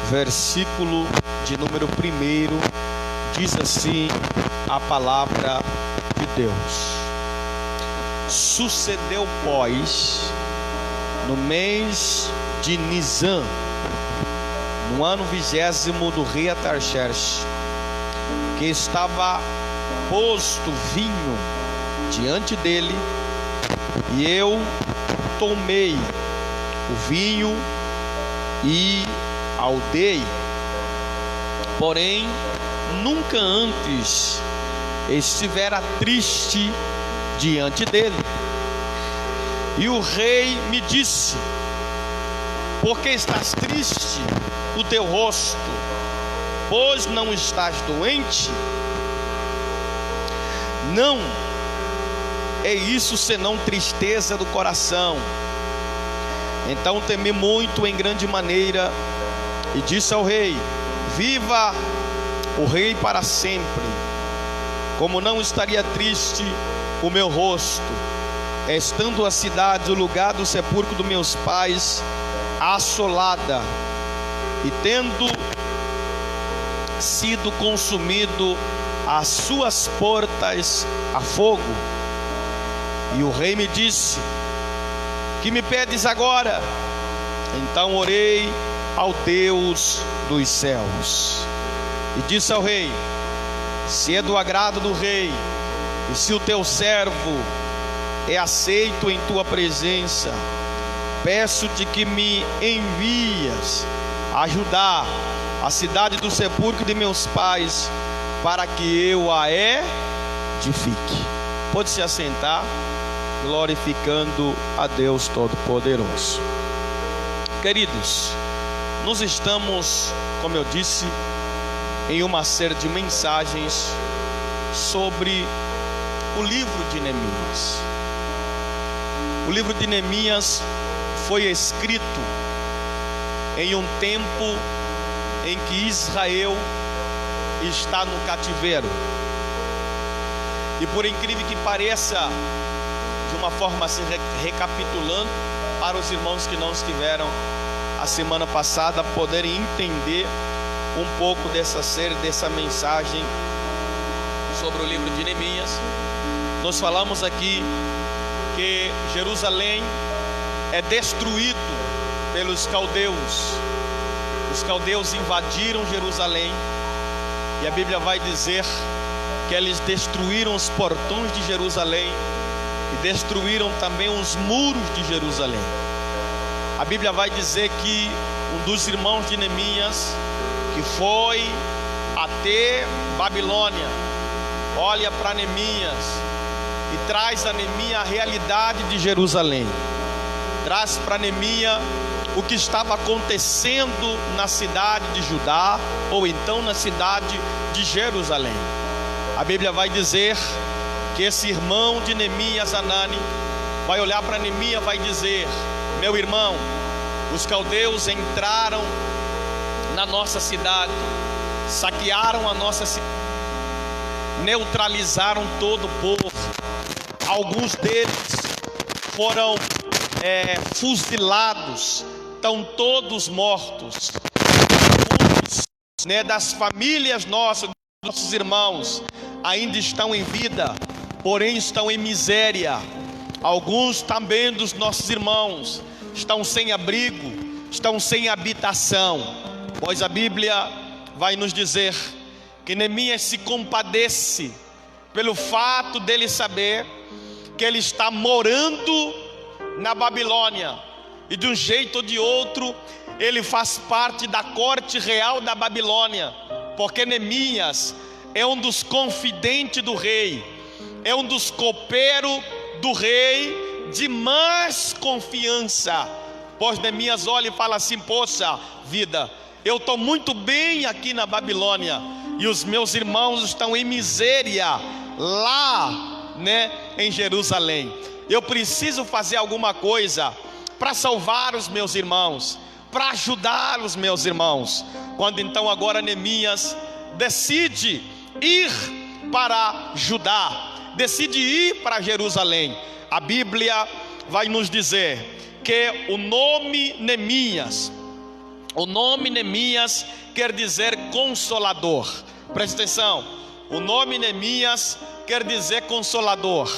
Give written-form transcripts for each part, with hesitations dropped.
versículo de número 1, diz assim a palavra de Deus: Sucedeu, pois, no mês de Nisan, no ano 20º do rei Artaxerxes, que estava posto vinho diante dele, e eu tomei o vinho e ao dei. Porém, nunca antes estivera triste diante dele. E o rei me disse: por que estás triste o teu rosto? Pois não estás doente? Não é isso senão tristeza do coração. Então temi muito em grande maneira e disse ao rei: viva o rei para sempre. Como não estaria triste o meu rosto, estando a cidade, o lugar do sepulcro dos meus pais, assolada, e tendo sido consumido as suas portas a fogo. E o rei me disse: que me pedes agora? Então orei ao Deus dos céus e disse ao rei: se é do agrado do rei, e se o teu servo é aceito em tua presença, peço-te que me envias ajudar a cidade do sepulcro de meus pais, para que eu a edifique. Pode se assentar, glorificando a Deus Todo-Poderoso. Queridos, nós estamos, como eu disse, em uma série de mensagens sobre o livro de Neemias. O livro de Neemias foi escrito em um tempo em que Israel está no cativeiro. E por incrível que pareça, de uma forma assim, recapitulando, para os irmãos que não estiveram a semana passada poderem entender um pouco dessa série, dessa mensagem sobre o livro de Neemias, nós falamos aqui que Jerusalém é destruído pelos caldeus. Os caldeus invadiram Jerusalém, e a Bíblia vai dizer que eles destruíram os portões de Jerusalém e destruíram também os muros de Jerusalém. A Bíblia vai dizer que um dos irmãos de Neemias, que foi até Babilônia, olha para Neemias e traz a Neemias a realidade de Jerusalém. Traz para Neemias o que estava acontecendo na cidade de Judá, ou então na cidade de Jerusalém. A Bíblia vai dizer que esse irmão de Neemias, Anani, vai olhar para Neemias e vai dizer: meu irmão, os caldeus entraram na nossa cidade, saquearam a nossa cidade, neutralizaram todo o povo. Alguns deles foram fuzilados, estão todos mortos. Alguns, das famílias nossas, nossos irmãos, ainda estão em vida, porém estão em miséria. Alguns também dos nossos irmãos estão sem abrigo, estão sem habitação. Pois a Bíblia vai nos dizer que Neemias se compadece pelo fato dele saber que ele está morando na Babilônia, e de um jeito ou de outro ele faz parte da corte real da Babilônia, porque Neemias é um dos confidentes do rei, é um dos copeiros do rei de mais confiança. Pois Neemias olha e fala assim: poxa vida, eu estou muito bem aqui na Babilônia, e os meus irmãos estão em miséria lá, em Jerusalém. Eu preciso fazer alguma coisa para salvar os meus irmãos, para ajudar os meus irmãos. Quando então agora Neemias decide ir para Judá, decide ir para Jerusalém. A Bíblia vai nos dizer que o nome Neemias, O nome Neemias quer dizer consolador. Presta atenção, o nome Neemias quer dizer consolador.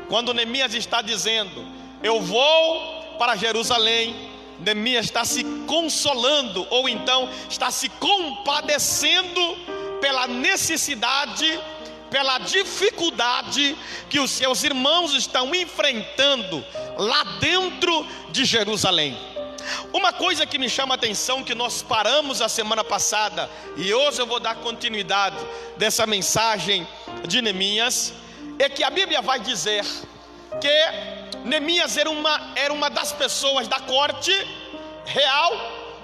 Quando Neemias está dizendo, eu vou para Jerusalém, Neemias está se consolando, ou então está se compadecendo pela necessidade, pela dificuldade que os seus irmãos estão enfrentando lá dentro de Jerusalém. Uma coisa que me chama a atenção, que nós paramos a semana passada, e hoje eu vou dar continuidade dessa mensagem de Neemias, é que a Bíblia vai dizer que Neemias era uma das pessoas da corte real,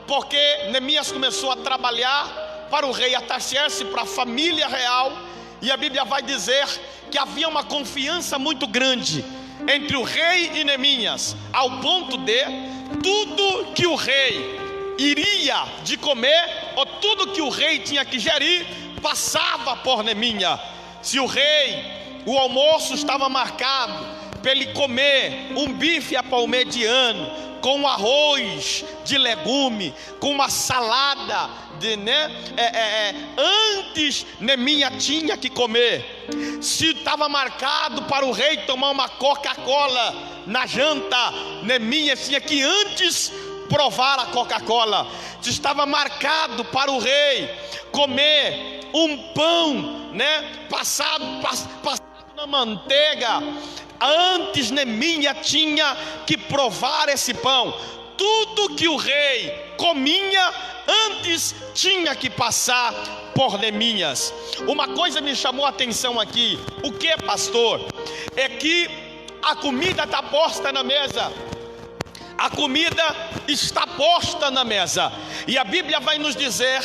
porque Neemias começou a trabalhar para o rei Artaxerxes, para a família real, e a Bíblia vai dizer que havia uma confiança muito grande entre o rei e Neemias, ao ponto de tudo que o rei iria de comer, ou tudo que o rei tinha que gerir, passava por Neemias. Se o almoço estava marcado para ele comer um bife à palmediano, com arroz de legume, com uma salada antes Neemias tinha que comer. Se estava marcado para o rei tomar uma Coca-Cola na janta, Neemias tinha que antes provar a Coca-Cola. Se estava marcado para o rei comer um pão, passado na manteiga, antes Neemias tinha que provar esse pão. Tudo que o rei comia antes tinha que passar por Neemias. Uma coisa me chamou a atenção aqui. O que, pastor? É que a comida está posta na mesa. A comida está posta na mesa. E a Bíblia vai nos dizer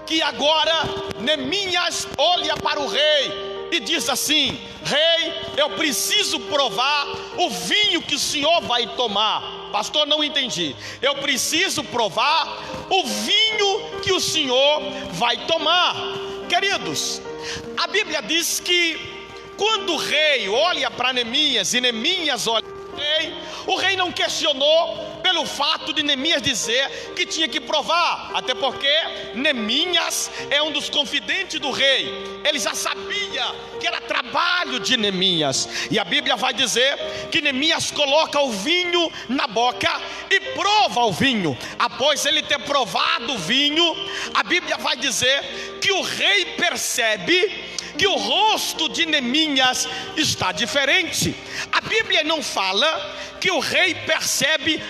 que agora Neemias olha para o rei e diz assim: rei, eu preciso provar o vinho que o senhor vai tomar. Pastor, não entendi. Eu preciso provar o vinho que o senhor vai tomar. Queridos, a Bíblia diz que quando o rei olha para Neemias e Neemias olha para o rei não questionou pelo fato de Neemias dizer que tinha que provar, até porque Neemias é um dos confidentes do rei. Ele já sabia que era trabalho de Neemias, e a Bíblia vai dizer que Neemias coloca o vinho na boca e prova o vinho. Após ele ter provado o vinho, a Bíblia vai dizer que o rei percebe que o rosto de Neemias está diferente. A Bíblia não fala que o rei percebe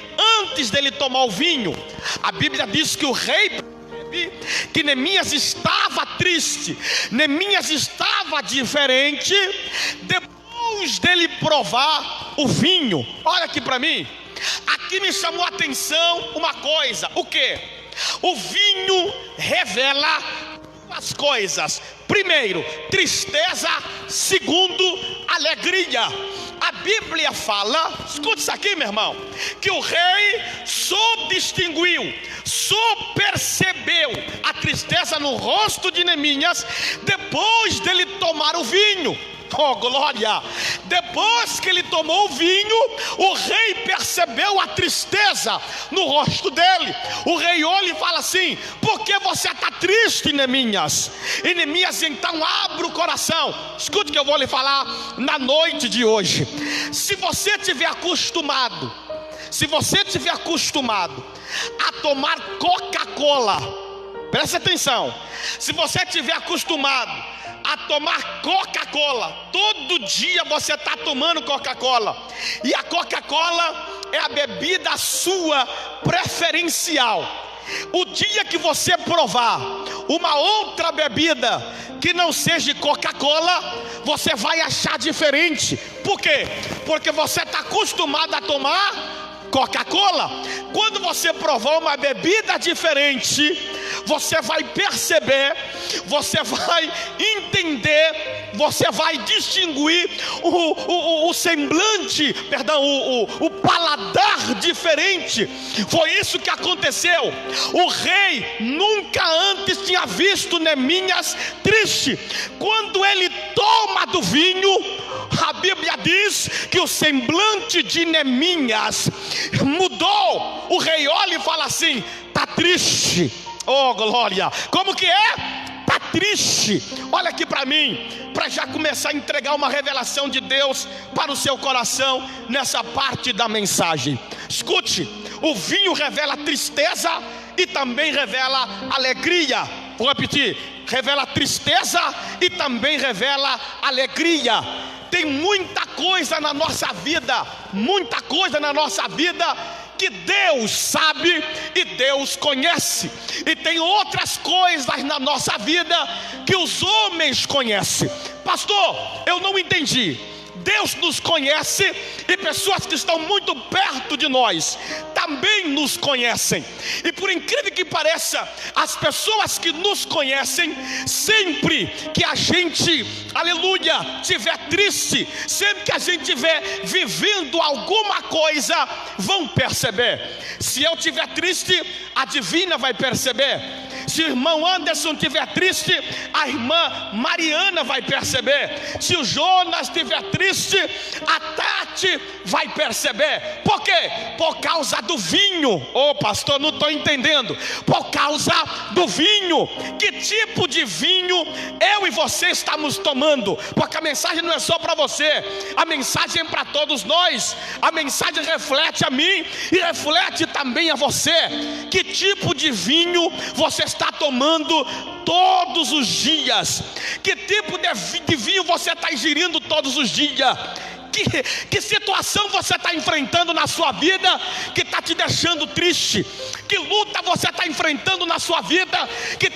antes dele tomar o vinho. A Bíblia diz que o rei percebe que Neemias estava triste, Neemias estava diferente depois dele provar o vinho. Olha aqui para mim, aqui me chamou a atenção uma coisa. O que? O vinho revela duas coisas: primeiro, tristeza; segundo, alegria. A Bíblia fala, escute isso aqui, meu irmão, que o rei só distinguiu, só percebeu a tristeza no rosto de Neemias depois dele tomar o vinho. Oh, glória! Depois que ele tomou o vinho, o rei percebeu a tristeza no rosto dele. O rei olha e fala assim: por que você está triste, Neemias? E Neemias então abre o coração. Escute o que eu vou lhe falar na noite de hoje. Se você estiver acostumado a tomar Coca-Cola, preste atenção, se você estiver acostumado a tomar Coca-Cola, todo dia você está tomando Coca-Cola, e a Coca-Cola é a bebida sua preferencial. O dia que você provar uma outra bebida que não seja Coca-Cola, você vai achar diferente. Por quê? Porque você está acostumado a tomar Coca-Cola. Quando você provar uma bebida diferente, você vai perceber, você vai entender, você vai distinguir o semblante, o paladar diferente. Foi isso que aconteceu. O rei nunca antes tinha visto Neemias triste. Quando ele toma do vinho, a Bíblia diz que o semblante de Neemias mudou. O rei olha e fala assim: está triste. Oh glória, como que é? Está triste. Olha aqui para mim, para já começar a entregar uma revelação de Deus para o seu coração nessa parte da mensagem. Escute, o vinho revela tristeza e também revela alegria. Vou repetir, revela tristeza e também revela alegria. Tem muita coisa na nossa vida, muita coisa na nossa vida que Deus sabe e Deus conhece, e tem outras coisas na nossa vida que os homens conhecem. Pastor, eu não entendi. Deus nos conhece e pessoas que estão muito perto de nós também nos conhecem. E por incrível que pareça, as pessoas que nos conhecem, sempre que a gente, aleluia, estiver triste, sempre que a gente estiver vivendo alguma coisa, vão perceber. Se eu estiver triste, a divina vai perceber. Se o irmão Anderson estiver triste, a irmã Mariana vai perceber. Se o Jonas estiver triste, a Tati vai perceber. Por quê? Por causa do vinho. Ô pastor, não estou entendendo. Por causa do vinho. Que tipo de vinho eu e você estamos tomando? Porque a mensagem não é só para você, a mensagem é para todos nós. A mensagem reflete a mim e reflete também a você. Que tipo de vinho você está tomando todos os dias? Que tipo de vinho você está ingerindo todos os dias? Que situação você está enfrentando na sua vida que está te deixando triste? Que luta você está enfrentando na sua vida que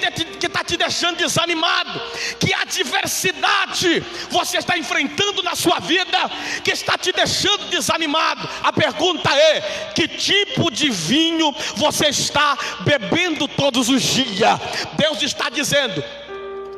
está te deixando desanimado? Que adversidade você está enfrentando na sua vida que está te deixando desanimado? A pergunta é: que tipo de vinho você está bebendo todos os dias? Deus está dizendo: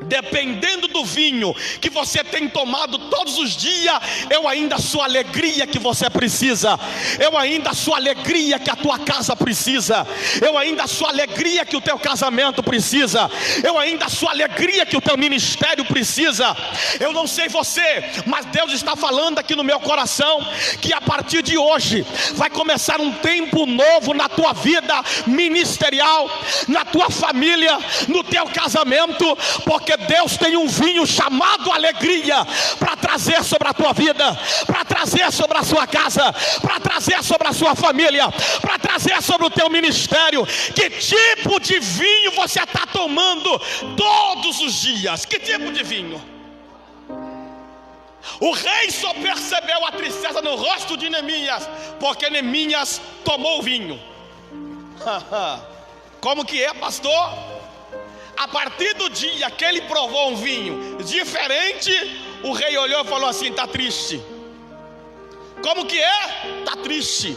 dependendo do vinho que você tem tomado todos os dias, eu ainda sou a alegria que você precisa, eu ainda sou a alegria que a tua casa precisa, eu ainda sou a alegria que o teu casamento precisa, eu ainda sou a alegria que o teu ministério precisa. Eu não sei você, mas Deus está falando aqui no meu coração que a partir de hoje vai começar um tempo novo na tua vida ministerial, na tua família, no teu casamento, porque Deus tem um vinho chamado alegria para trazer sobre a tua vida, para trazer sobre a sua casa, para trazer sobre a sua família, para trazer sobre o teu ministério. Que tipo de vinho você está tomando todos os dias? Que tipo de vinho? O rei só percebeu a tristeza no rosto de Neemias porque Neemias tomou vinho. Como que é, pastor? A partir do dia que ele provou um vinho diferente, o rei olhou e falou assim: está triste. Como que é? Está triste.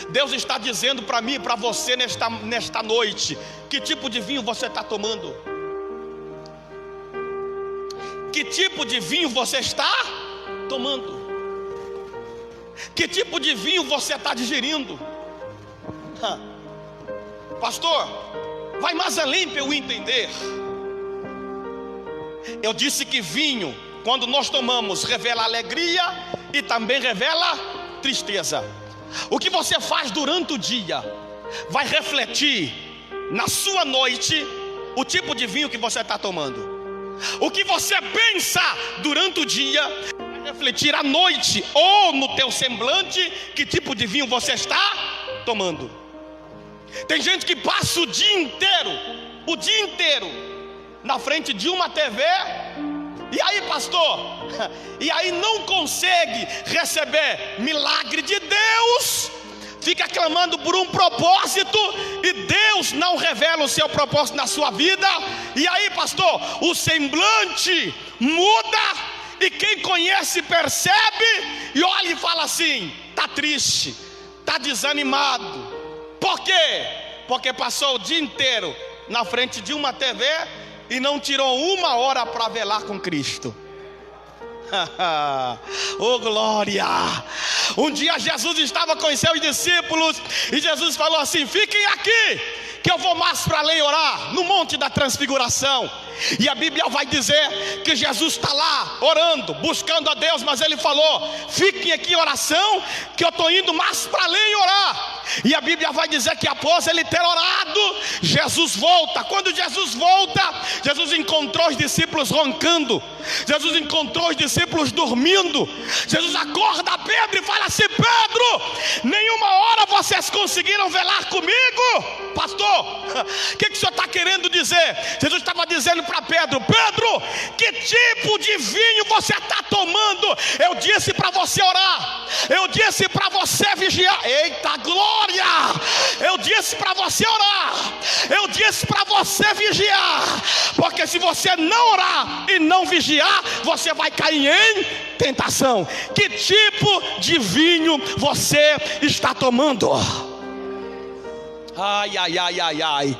Deus está dizendo para mim e para você nesta noite: que tipo de vinho você está tomando? Que tipo de vinho você está tomando? Que tipo de vinho você está digerindo? Pastor, vai mais além para eu entender. Eu disse que vinho, quando nós tomamos, revela alegria e também revela tristeza. O que você faz durante o dia vai refletir na sua noite o tipo de vinho que você está tomando. O que você pensa durante o dia vai refletir à noite ou no teu semblante que tipo de vinho você está tomando. Tem gente que passa o dia inteiro na frente de uma TV. E aí, pastor? E aí não consegue receber milagre de Deus. Fica clamando por um propósito e Deus não revela o seu propósito na sua vida. E aí, pastor, o semblante muda e quem conhece percebe e olha e fala assim: está triste, está desanimado. Por quê? Porque passou o dia inteiro na frente de uma TV e não tirou uma hora para velar com Cristo. Oh glória! Um dia Jesus estava com os seus discípulos e Jesus falou assim: fiquem aqui, que eu vou mais para além orar? No Monte da Transfiguração. E a Bíblia vai dizer que Jesus está lá orando, buscando a Deus, mas ele falou: fiquem aqui em oração, que eu estou indo mais para além orar. E a Bíblia vai dizer que após ele ter orado, Jesus volta. Quando Jesus volta, Jesus encontrou os discípulos roncando, Jesus encontrou os discípulos dormindo. Jesus acorda Pedro e fala assim: Pedro, nenhuma hora vocês conseguiram velar comigo? Pastor, o que o senhor está querendo dizer? Jesus estava dizendo para Pedro: Pedro, que tipo de vinho você está tomando? Eu disse para você orar, eu disse para você vigiar. Eita glória! Eu disse para você orar, eu disse para você vigiar, porque se você não orar e não vigiar, você vai cair em tentação. Que tipo de vinho você está tomando? Ai, ai, ai, ai, ai.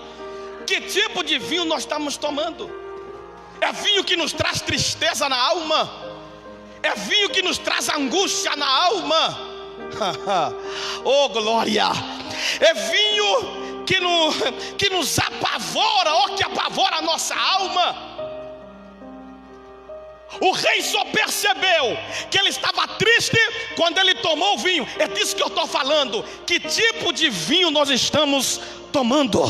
Que tipo de vinho nós estamos tomando? É vinho que nos traz tristeza na alma? É vinho que nos traz angústia na alma? Oh glória! É vinho que nos apavora, ou que apavora a nossa alma. O rei só percebeu que ele estava triste quando ele tomou o vinho. É disso que eu estou falando. Que tipo de vinho nós estamos tomando?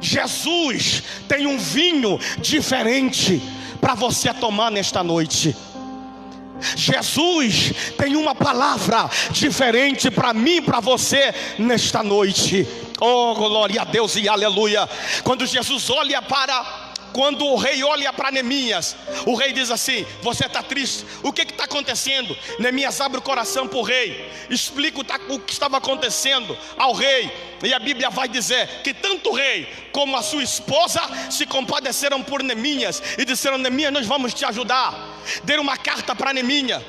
Jesus tem um vinho diferente para você tomar nesta noite. Jesus tem uma palavra diferente para mim e para você nesta noite. Oh glória a Deus e aleluia. Quando o rei olha para Neemias, o rei diz assim: você está triste, o que está acontecendo? Neemias abre o coração para o rei, explica o que estava acontecendo ao rei. E a Bíblia vai dizer que tanto o rei como a sua esposa se compadeceram por Neemias e disseram: Neemias, nós vamos te ajudar. Deram uma carta para Neemias,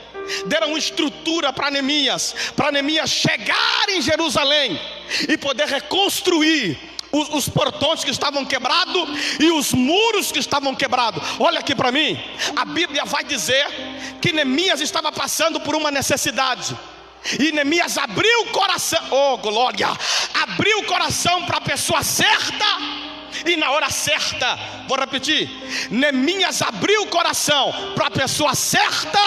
deram uma estrutura para Neemias chegar em Jerusalém e poder reconstruir os portões que estavam quebrados e os muros que estavam quebrados. Olha aqui para mim, a Bíblia vai dizer que Neemias estava passando por uma necessidade, e Neemias abriu o coração, oh glória, abriu o coração para a pessoa certa e na hora certa. Vou repetir: Neemias abriu o coração para a pessoa certa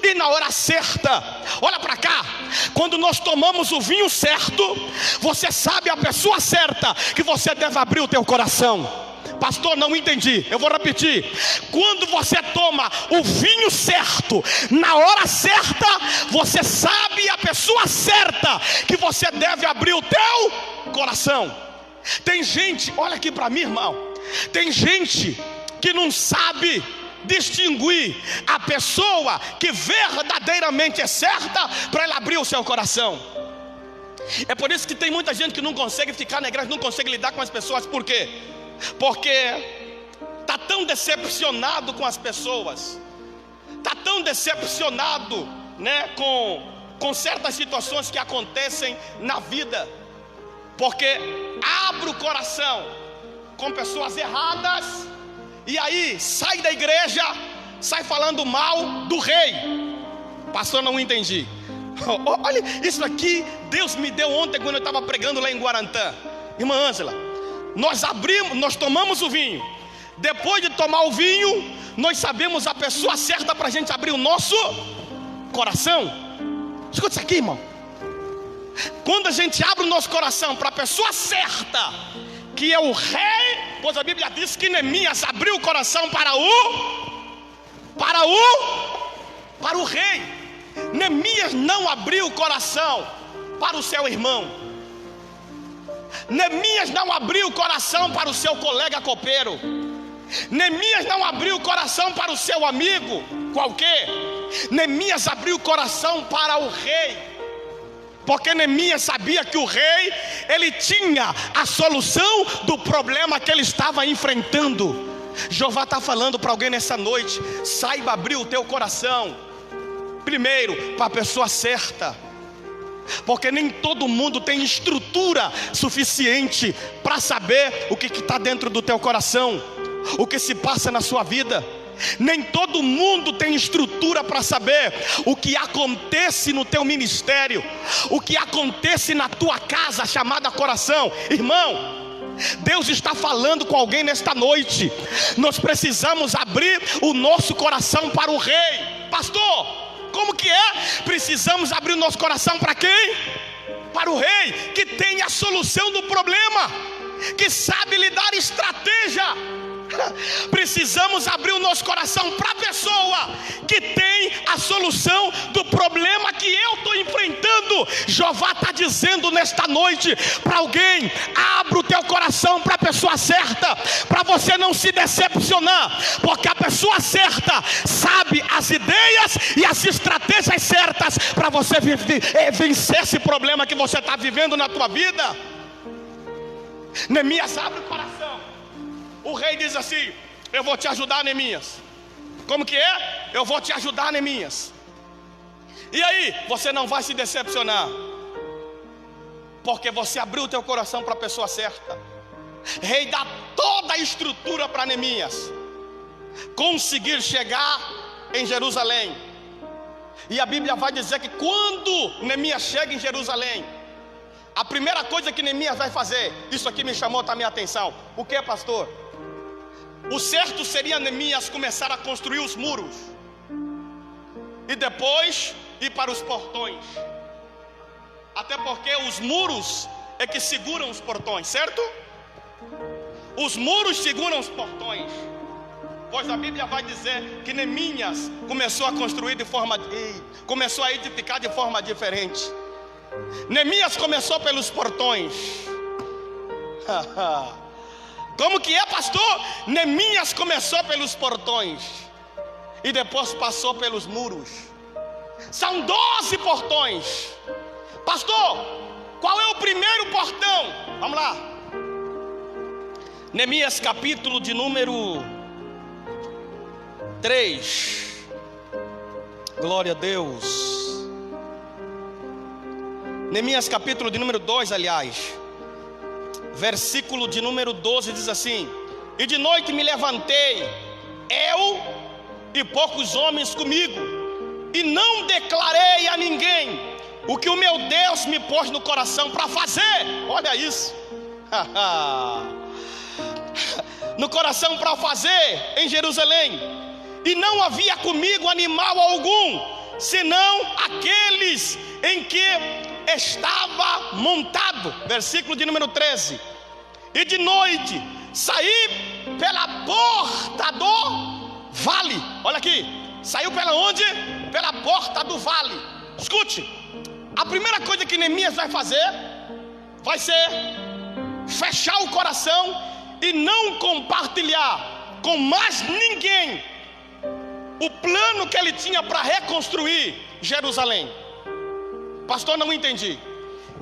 e na hora certa. Olha para cá, quando nós tomamos o vinho certo, você sabe a pessoa certa que você deve abrir o teu coração. Pastor, não entendi, eu vou repetir. Quando você toma o vinho certo, na hora certa, você sabe a pessoa certa que você deve abrir o teu coração. Tem gente, olha aqui para mim, irmão, tem gente que não sabe distinguir a pessoa que verdadeiramente é certa para ela abrir o seu coração. É por isso que tem muita gente que não consegue ficar na igreja, não consegue lidar com as pessoas. Por quê? Porque está tão decepcionado com as pessoas, está tão decepcionado, né, com certas situações que acontecem na vida, porque abre o coração com pessoas erradas, e aí sai da igreja, sai falando mal do rei. Pastor, não entendi. Olha, isso aqui Deus me deu ontem quando eu estava pregando lá em Guarantã. Irmã Ângela, nós tomamos o vinho. Depois de tomar o vinho, nós sabemos a pessoa certa para a gente abrir o nosso coração. Escuta isso aqui, irmão. Quando a gente abre o nosso coração para a pessoa certa, que é o rei, pois a Bíblia diz que Neemias abriu o coração para o rei. Neemias não abriu o coração para o seu irmão. Neemias não abriu o coração para o seu colega copeiro. Neemias não abriu o coração para o seu amigo qualquer. Neemias abriu o coração para o rei, porque Neemias sabia que o rei, ele tinha a solução do problema que ele estava enfrentando. Jeová está falando para alguém nessa noite: saiba abrir o teu coração, primeiro para a pessoa certa, porque nem todo mundo tem estrutura suficiente para saber o que está dentro do teu coração, o que se passa na sua vida. Nem todo mundo tem estrutura para saber o que acontece no teu ministério, o que acontece na tua casa chamada coração. Irmão, Deus está falando com alguém nesta noite. Nós precisamos abrir o nosso coração para o Rei. Pastor, como que é? Precisamos abrir o nosso coração para quem? Para o Rei, que tem a solução do problema, que sabe lhe dar estratégia. Precisamos abrir o nosso coração para a pessoa que tem a solução do problema que eu estou enfrentando. Jeová está dizendo nesta noite para alguém: abra o teu coração para a pessoa certa, para você não se decepcionar, porque a pessoa certa sabe as ideias e as estratégias certas para você vencer esse problema que você está vivendo na tua vida. Neemias abre o coração. O rei diz assim: eu vou te ajudar, Neemias. Como que é? Eu vou te ajudar, Neemias. E aí, você não vai se decepcionar, porque você abriu o teu coração para a pessoa certa. Rei dá toda a estrutura para Neemias conseguir chegar em Jerusalém. E a Bíblia vai dizer que quando Neemias chega em Jerusalém, a primeira coisa que Neemias vai fazer, isso aqui me chamou a minha atenção. O que, pastor? O certo seria Neemias começar a construir os muros e depois ir para os portões. Até porque os muros é que seguram os portões, certo? Os muros seguram os portões. Pois a Bíblia vai dizer que Neemias começou a construir começou a edificar de forma diferente. Neemias começou pelos portões. Como que é, pastor? Neemias começou pelos portões e depois passou pelos muros. São 12 portões. Pastor, qual é o primeiro portão? Vamos lá. Neemias capítulo de número 3. Glória a Deus. Neemias capítulo de número 2, aliás, versículo de número 12 diz assim: e de noite me levantei, eu e poucos homens comigo, e não declarei a ninguém o que o meu Deus me pôs no coração para fazer. Olha isso. No coração para fazer em Jerusalém. E não havia comigo animal algum, senão aqueles em que estava montado. Versículo de número 13. E de noite saí pela porta do vale. Olha aqui. Saiu pela onde? Pela porta do vale. Escute. A primeira coisa que Neemias vai fazer vai ser fechar o coração e não compartilhar com mais ninguém o plano que ele tinha para reconstruir Jerusalém. Pastor, não entendi.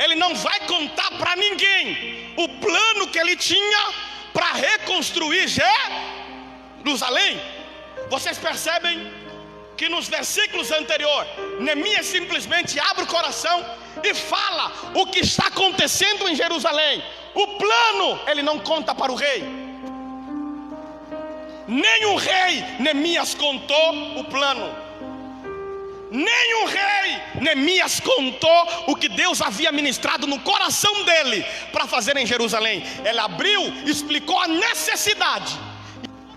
Ele não vai contar para ninguém o plano que ele tinha para reconstruir Jerusalém. Vocês percebem que nos versículos anteriores, Neemias simplesmente abre o coração e fala o que está acontecendo em Jerusalém. O plano ele não conta para o rei. Nem o rei Neemias contou o plano. Nem o rei Neemias contou o que Deus havia ministrado no coração dele para fazer em Jerusalém. Ele abriu, explicou a necessidade.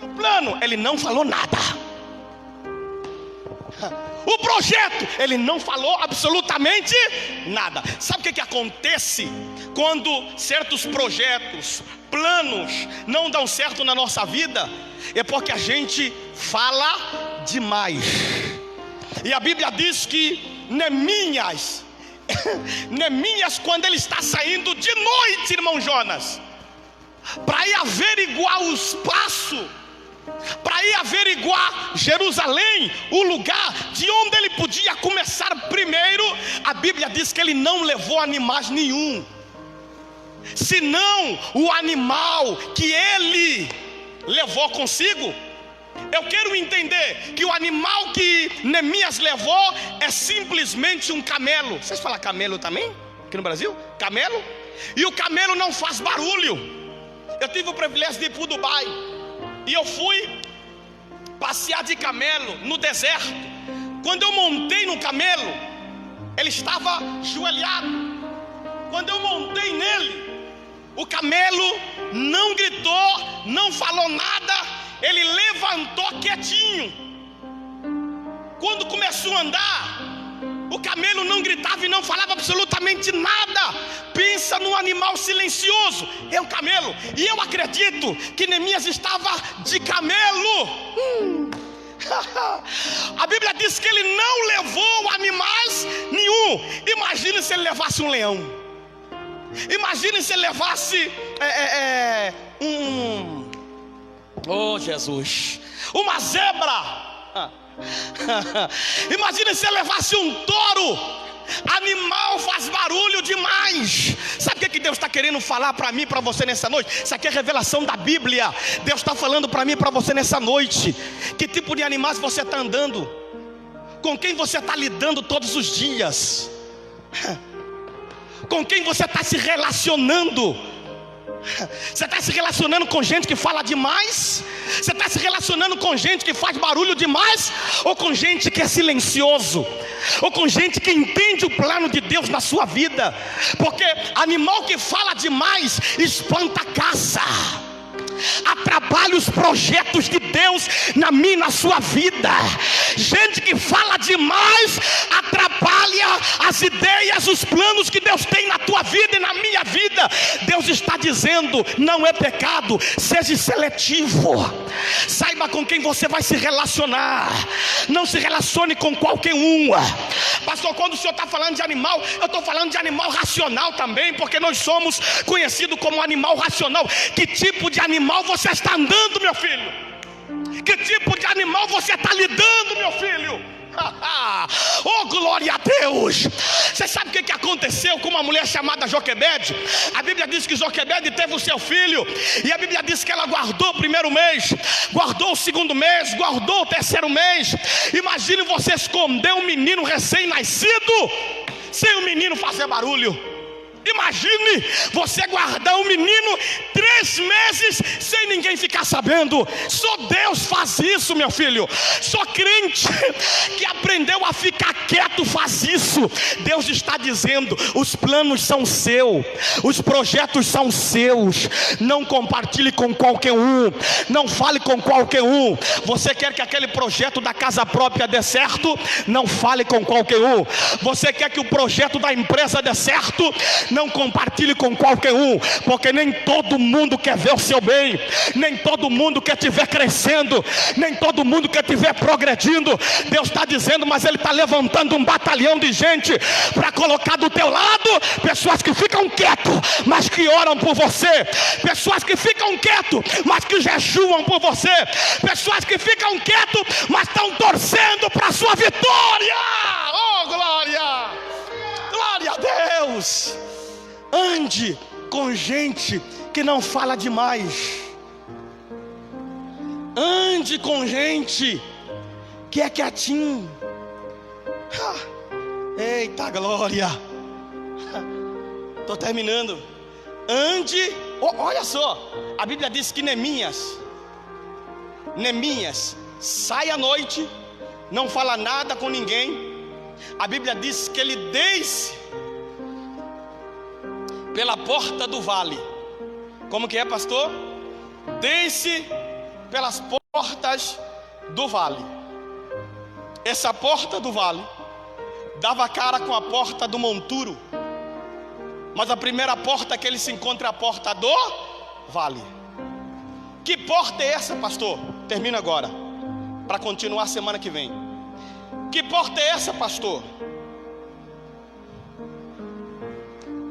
E o plano, ele não falou nada. O projeto, ele não falou absolutamente nada. Sabe o que acontece quando certos projetos, planos não dão certo na nossa vida? É porque a gente fala demais. E a Bíblia diz que Neemias, quando ele está saindo de noite, irmão Jonas, para ir averiguar o espaço, para ir averiguar Jerusalém, o lugar de onde ele podia começar primeiro, a Bíblia diz que ele não levou animais nenhum, senão o animal que ele levou consigo. Eu quero entender que o animal que Neemias levou é simplesmente um camelo. Vocês falam camelo também? Aqui no Brasil? Camelo? E o camelo não faz barulho. Eu tive o privilégio de ir para o Dubai. E eu fui passear de camelo no deserto. Quando eu montei no camelo, ele estava ajoelhado. Quando eu montei nele, o camelo não gritou, não falou nada, ele levantou quietinho. Quando começou a andar, o camelo não gritava e não falava absolutamente nada. Pensa num animal silencioso, é um camelo. E eu acredito que Neemias estava de camelo. A Bíblia diz que ele não levou animais nenhum. Imagine se ele levasse um leão. Imagine se ele levasse oh Jesus, uma zebra. Imagine se ele levasse um touro. Animal faz barulho demais. Sabe o que Deus está querendo falar para mim e para você nessa noite? Isso aqui é revelação da Bíblia. Deus está falando para mim e para você nessa noite. Que tipo de animais você está andando? Com quem você está lidando todos os dias? Com quem você está se relacionando? Você está se relacionando com gente que fala demais? Você está se relacionando com gente que faz barulho demais? Ou com gente que é silencioso? Ou com gente que entende o plano de Deus na sua vida? Porque animal que fala demais espanta a caça, atrapalha os projetos de Deus na minha e na sua vida. Gente que fala demais atrapalha as ideias, os planos que Deus tem na tua vida e na minha vida. Deus está dizendo, não é pecado, seja seletivo. Saiba com quem você vai se relacionar. Não se relacione com qualquer um. Pastor, quando o senhor está falando de animal, eu estou falando de animal racional também, porque nós somos conhecidos como animal racional. Que tipo de animal você está andando, meu filho? Que tipo de animal você está lidando, meu filho? Oh, glória a Deus! Você sabe o que aconteceu com uma mulher chamada Joquebede? A Bíblia diz que Joquebede teve o seu filho, e a Bíblia diz que ela guardou o primeiro mês, guardou o segundo mês, guardou o terceiro mês. Imagine você esconder um menino recém-nascido sem o menino fazer barulho. Imagine você guardar um menino 3 meses sem ninguém ficar sabendo. Só Deus faz isso, meu filho. Só crente que aprendeu a ficar quieto faz isso. Deus está dizendo, os planos são seus, os projetos são seus. Não compartilhe com qualquer um, não fale com qualquer um. Você quer que aquele projeto da casa própria dê certo? Não fale com qualquer um. Você quer que o projeto da empresa dê certo? Não compartilhe com qualquer um, porque nem todo mundo quer ver o seu bem, nem todo mundo quer te ver crescendo, nem todo mundo quer te ver progredindo. Deus está dizendo, mas Ele está levantando um batalhão de gente para colocar do teu lado pessoas que ficam quietos, mas que oram por você, pessoas que ficam quietos, mas que jejuam por você, pessoas que ficam quietos, mas estão torcendo para a sua vitória. Oh, glória! Glória a Deus! Ande com gente que não fala demais. Ande com gente que é quietinho. Eita glória! Estou terminando. Ande, olha só, a Bíblia diz que Neemias sai à noite, não fala nada com ninguém. A Bíblia diz que ele desce pela porta do vale. Como que é, pastor? Desce pelas portas do vale. Essa porta do vale dava cara com a porta do monturo, mas a primeira porta que ele se encontra é a porta do vale. Que porta é essa, pastor? Termino agora, para continuar semana que vem. Que porta é essa, pastor?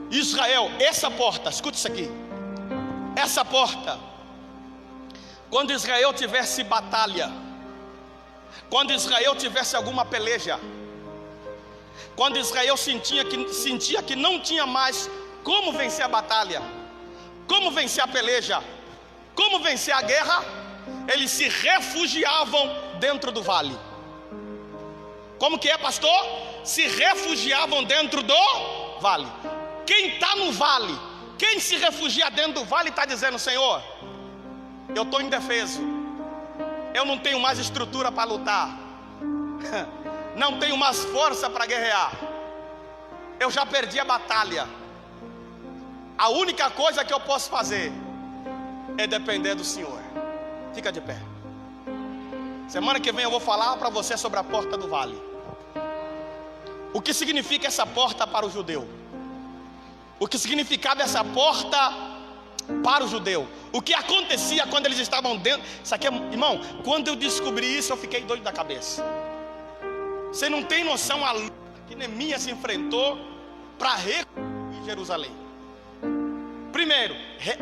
Israel, essa porta, escuta isso aqui. Essa porta, quando Israel tivesse batalha, quando Israel tivesse alguma peleja, quando Israel sentia que não tinha mais como vencer a batalha, como vencer a peleja, como vencer a guerra, eles se refugiavam dentro do vale. Como que é, pastor? Se refugiavam dentro do vale. Quem está no vale, quem se refugia dentro do vale está dizendo, Senhor, eu estou indefeso, eu não tenho mais estrutura para lutar, não tenho mais força para guerrear, eu já perdi a batalha. A única coisa que eu posso fazer é depender do Senhor. Fica de pé. Semana que vem eu vou falar para você sobre a porta do vale. O que significa essa porta para o judeu? O que significava essa porta para o judeu? O que acontecia quando eles estavam dentro? Isso aqui, irmão, quando eu descobri isso, eu fiquei doido da cabeça. Você não tem noção a luta que Neemias se enfrentou para reconstruir Jerusalém. Primeiro,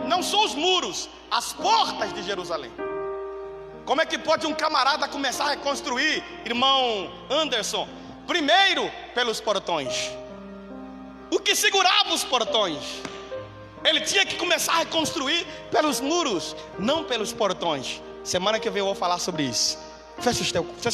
não são os muros, as portas de Jerusalém. Como é que pode um camarada começar a reconstruir, irmão Anderson? Primeiro, pelos portões. O que segurava os portões? Ele tinha que começar a reconstruir pelos muros, não pelos portões. Semana que vem eu vou falar sobre isso. Fecha